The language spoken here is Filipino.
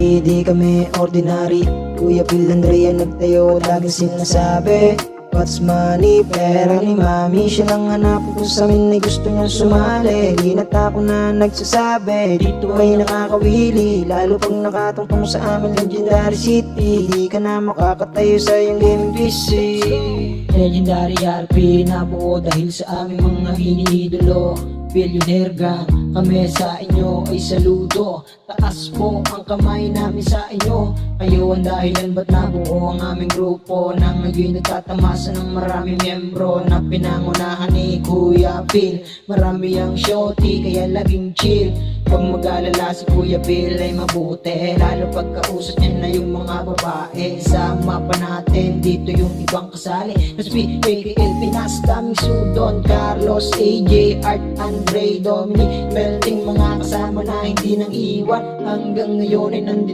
Hindi kami ordinary, Kuya Phil Andrea nagtayo, laging sinasabi what's money, pera ni mami. Siya lang hanap ko sa amin ay gusto niyang sumali. Di na tako na nagsasabi, dito ay nakakawili. Lalo pag nakatungtong sa amin Legendary City. Di ka na makakatayo sa iyong gaming PC. Legendary RP nabuo dahil sa aming mga iniidolo. Billionaire gang, kami sa inyo ay saludo. Taas po ang kamay namin sa inyo. Kayo ang dahilan ba't nabuo ang aming grupo, nang ngayon nagtatamasa ng maraming miyembro na pinangunahan ni Kuya Phil. Marami ang shorty kaya laging chill. Pag mag-alala si Kuya Phil ay mabuti, lalo pagkausap niya na yung mga babae. Sama pa natin dito yung ibang kasali, Nasby, KKL, Pinas, daming Sudon, Carlos, AJ, Art, Andre, Dominic, Belting, mga kasama na hindi nang iwan. Hanggang ngayon ay nandito